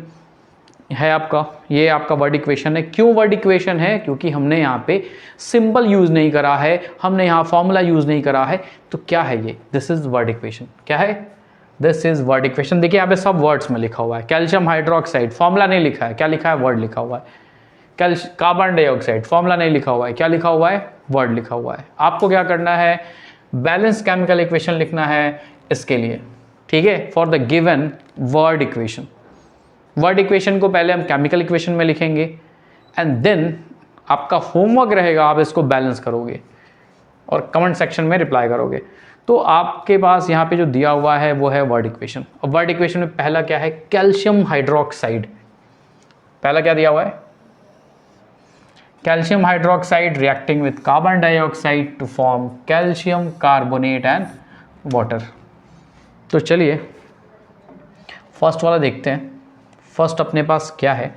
है आपका, ये आपका वर्ड इक्वेशन है। क्यों वर्ड इक्वेशन है, क्योंकि हमने यहाँ पे सिंबल यूज़ नहीं करा है, हमने यहाँ फॉर्मूला यूज़ नहीं करा है। तो क्या है ये, दिस इज वर्ड इक्वेशन। क्या है, दिस इज वर्ड इक्वेशन। देखिए यहाँ पे सब वर्ड्स में लिखा हुआ है। कैल्शियम हाइड्रोक्साइड, फॉर्मूला नहीं लिखा है, क्या लिखा है, वर्ड लिखा हुआ है। कार्बन डाइऑक्साइड, फॉर्मूला नहीं लिखा हुआ है, क्या लिखा हुआ है, वर्ड लिखा हुआ है। आपको क्या करना है, बैलेंस केमिकल इक्वेशन लिखना है इसके लिए, ठीक है, for the given word equation. Word equation को पहले हम केमिकल इक्वेशन में लिखेंगे एंड देन आपका होमवर्क रहेगा, आप इसको बैलेंस करोगे और कमेंट सेक्शन में रिप्लाई करोगे। तो आपके पास यहाँ पे जो दिया हुआ है वो है वर्ड इक्वेशन। और वर्ड इक्वेशन में पहला क्या है, कैल्शियम हाइड्रोक्साइड। पहला क्या दिया हुआ है, calcium hydroxide reacting with carbon dioxide to form calcium carbonate and water. तो चलिए फर्स्ट वाला देखते हैं। फर्स्ट अपने पास क्या है,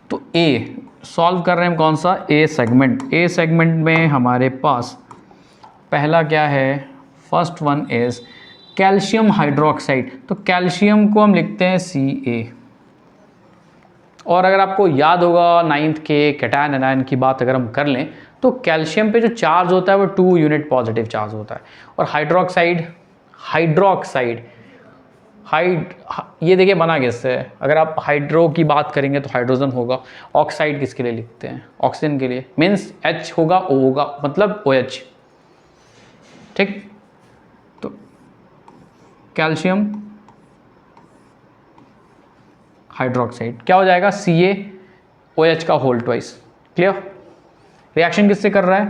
तो ए सॉल्व कर रहे हैं हम कौन सा, ए सेगमेंट। ए सेगमेंट में हमारे पास पहला क्या है, first one is calcium hydroxide. तो कैल्शियम को हम लिखते हैं Ca। और अगर आपको याद होगा नाइन्थ के कैटायन एनायन की बात अगर हम कर लें, तो कैल्शियम पे जो चार्ज होता है वो 2 यूनिट पॉजिटिव चार्ज होता है। और हाइड्रोक्साइड ये देखिए बना किससे है, अगर आप हाइड्रो की बात करेंगे तो हाइड्रोजन होगा। ऑक्साइड किसके लिए लिखते हैं, ऑक्सीजन के लिए, मीन्स H होगा, O होगा, मतलब OH। ठीक, तो कैल्शियम हाइड्रोक्साइड क्या हो जाएगा, CaOH का होल ट्वाइस। क्लियर। रिएक्शन किससे कर रहा है,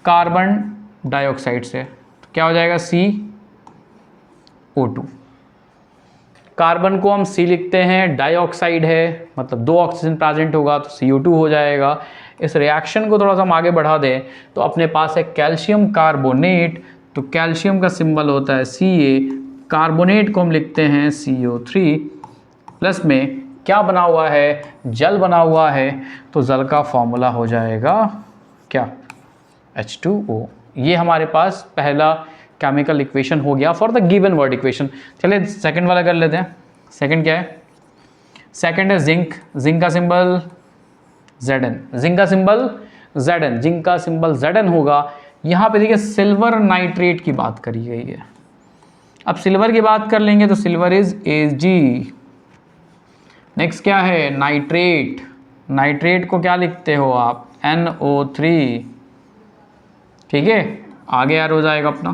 कार्बन डाइऑक्साइड से, तो क्या हो जाएगा CO2। कार्बन को हम C लिखते हैं, डाइऑक्साइड है मतलब 2 ऑक्सीजन प्रेजेंट होगा तो CO2 हो जाएगा। इस रिएक्शन को थोड़ा सा हम आगे बढ़ा दें तो अपने पास है कैल्शियम कार्बोनेट, तो कैल्शियम का सिंबल होता है Ca, कार्बोनेट को हम लिखते हैं CO3, प्लस में क्या बना हुआ है, जल बना हुआ है, तो जल का फॉर्मूला हो जाएगा क्या, H2O। ये हमारे पास पहला केमिकल इक्वेशन हो गया for the given word equation. चलिए सेकंड वाला कर लेते हैं। सेकंड क्या है, सेकंड है जिंक। जिंक का सिंबल Zn, जिंक का सिंबल Zn, जिंक का सिंबल Zn होगा। यहाँ पे देखिए सिल्वर नाइट्रेट की बात करी गई है। अब सिल्वर की बात कर लेंगे तो सिल्वर इज Ag। नेक्स्ट क्या है, नाइट्रेट। नाइट्रेट को क्या लिखते हो आप, NO3। ठीक है, आगे यार हो जाएगा अपना,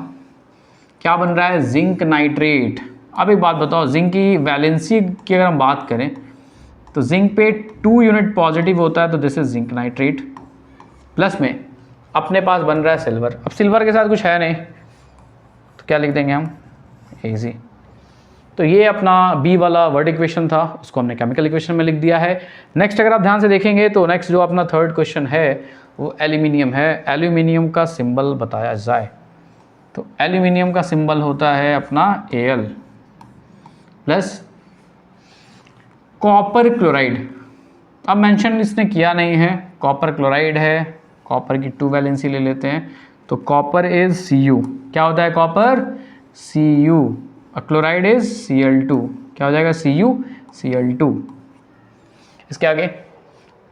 क्या बन रहा है, जिंक नाइट्रेट। अब एक बात बताओ, जिंक की वैलेंसी की अगर हम बात करें तो जिंक पे 2 यूनिट पॉजिटिव होता है, तो this is zinc nitrate. Plus में अपने पास बन रहा है सिल्वर। अब सिल्वर के साथ कुछ है नहीं तो क्या लिख देंगे हम, Ag। तो ये अपना बी वाला वर्ड इक्वेशन था, उसको हमने केमिकल इक्वेशन में लिख दिया है। नेक्स्ट अगर आप ध्यान से देखेंगे तो नेक्स्ट जो अपना थर्ड क्वेश्चन है वो एल्यूमिनियम है। एल्यूमिनियम का सिंबल बताया जाए तो एल्यूमिनियम का सिंबल होता है अपना Al प्लस कॉपर क्लोराइड। अब मेंशन इसने किया नहीं है, कॉपर क्लोराइड है, कॉपर की 2 वैलेंसी ले लेते हैं, तो कॉपर इज Cu। क्या होता है copper, Cu। Chloride is Cl2। क्या हो जाएगा, Cl2। इसके आगे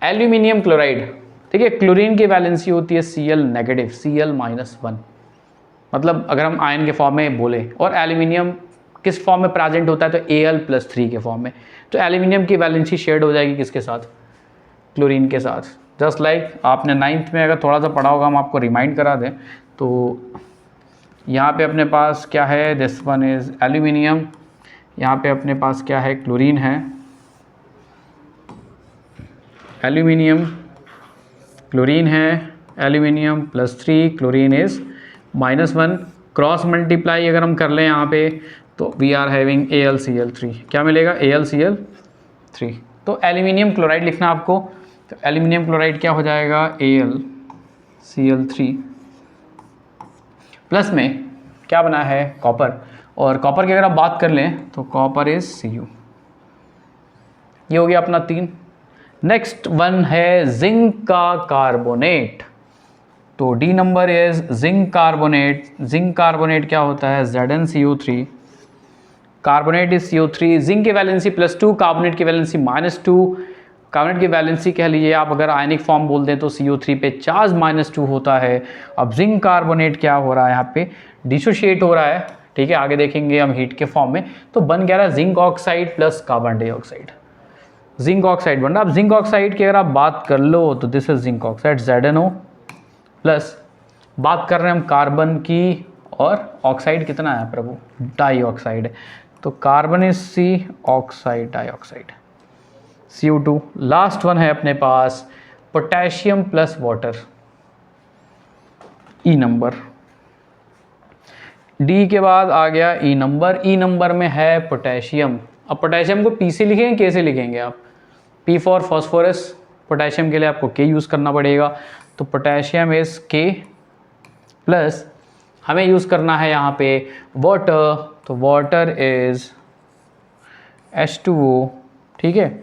एल्यूमिनियम क्लोराइड। ठीक है, क्लोरीन की वैलेंसी होती है Cl नेगेटिव, Cl-1, मतलब अगर हम आयन के फॉर्म में बोले। और एल्यूमिनियम किस फॉर्म में प्रेजेंट होता है, तो Al+3 के फॉर्म में। तो एल्यूमिनियम की वैलेंसी शेड हो जाएगी किसके साथ, क्लोरीन के साथ। जस्ट लाइक आपने 9th में अगर थोड़ा सा पढ़ा होगा, हम आपको रिमाइंड करा दें तो यहाँ पे अपने पास क्या है, दिस वन इज एल्यूमिनियम, यहाँ पे अपने पास क्या है, क्लोरीन है। एल्यूमिनियम क्लोरीन है, aluminium +3, chlorine is -1। Cross multiply अगर हम कर लें यहाँ पे तो वी आर हैविंग AlCl3। क्या मिलेगा, AlCl3। तो एल्यूमिनियम क्लोराइड लिखना आपको, तो एल्यूमिनियम क्लोराइड क्या हो जाएगा, AlCl3 प्लस में क्या बना है, कॉपर। और कॉपर की अगर आप बात कर लें तो कॉपर इज Cu। ये हो गया अपना 3। नेक्स्ट वन है जिंक का कार्बोनेट, तो D number is zinc carbonate. Zinc carbonate क्या होता है, ZnCO3, carbonate is CO3। Zinc की वैलेंसी +2, कार्बोनेट की वैलेंसी -2। कार्बोनेट की वैलेंसी कह लीजिए आप अगर आयनिक फॉर्म बोल दें तो CO3 पे चार्ज -2 होता है। अब जिंक कार्बोनेट क्या हो रहा है, यहाँ पे डिसोशिएट हो रहा है। ठीक है, आगे देखेंगे हम हीट के फॉर्म में, तो बन गया रहा zinc oxide plus carbon dioxide. Zinc oxide बन रहा। अब जिंक ऑक्साइड की अगर आप बात कर लो तो this is zinc oxide ZnO plus बात कर रहे हैं हम कार्बन की, और ऑक्साइड कितना है प्रभु, डाइऑक्साइड, तो carbon is C, oxide dioxide CO2। Last one है अपने पास potassium plus water, E number. D के बाद आ गया E नंबर। E नंबर में है पोटेशियम। अब पोटेशियम को P से लिखेंगे, K से लिखेंगे आप, P फॉर फॉस्फोरस। पोटेशियम के लिए आपको K यूज़ करना पड़ेगा, तो पोटेशियम इज K प्लस हमें यूज़ करना है यहाँ पे वाटर, तो वाटर इज H2O। ठीक है,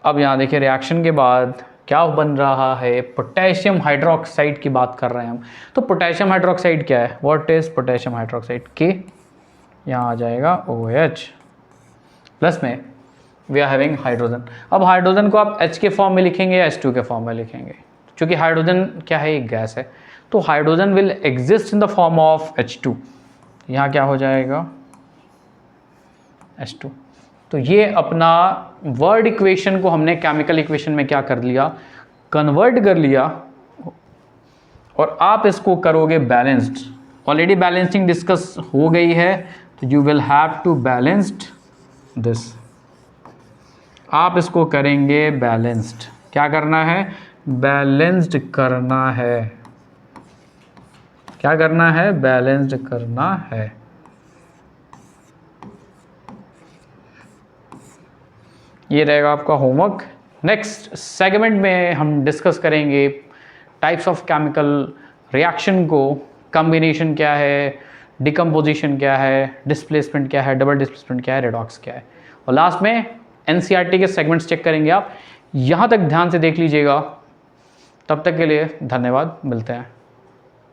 अब यहाँ देखिए रिएक्शन के बाद क्या बन रहा है, पोटेशियम हाइड्रोक्साइड की बात कर रहे हैं हम। तो पोटेशियम हाइड्रोक्साइड क्या है, व्हाट इज पोटेशियम हाइड्रोक्साइड, के यहाँ आ जाएगा OH प्लस में वी आर हैविंग हाइड्रोजन। अब हाइड्रोजन को आप H के फॉर्म में लिखेंगे या H2 के फॉर्म में लिखेंगे, क्योंकि हाइड्रोजन क्या है, एक गैस है, तो hydrogen will exist in the form of H2। यहाँ क्या हो जाएगा H2। तो ये अपना वर्ड इक्वेशन को हमने केमिकल इक्वेशन में क्या कर लिया, कन्वर्ट कर लिया, और आप इसको करोगे बैलेंस्ड। ऑलरेडी बैलेंसिंग डिस्कस हो गई है, तो you will have to balanced this. आप इसको करेंगे बैलेंस्ड। क्या करना है, बैलेंस्ड करना है। क्या करना है, बैलेंस्ड करना है। ये रहेगा आपका होमवर्क। नेक्स्ट सेगमेंट में हम डिस्कस करेंगे टाइप्स ऑफ केमिकल रिएक्शन को, कॉम्बिनेशन क्या है, डिकम्पोजिशन क्या है, डिस्प्लेसमेंट क्या है, डबल डिस्प्लेसमेंट क्या है, रेडॉक्स क्या है, और लास्ट में NCERT के सेगमेंट्स चेक करेंगे आप। यहाँ तक ध्यान से देख लीजिएगा। तब तक के लिए धन्यवाद, मिलते हैं।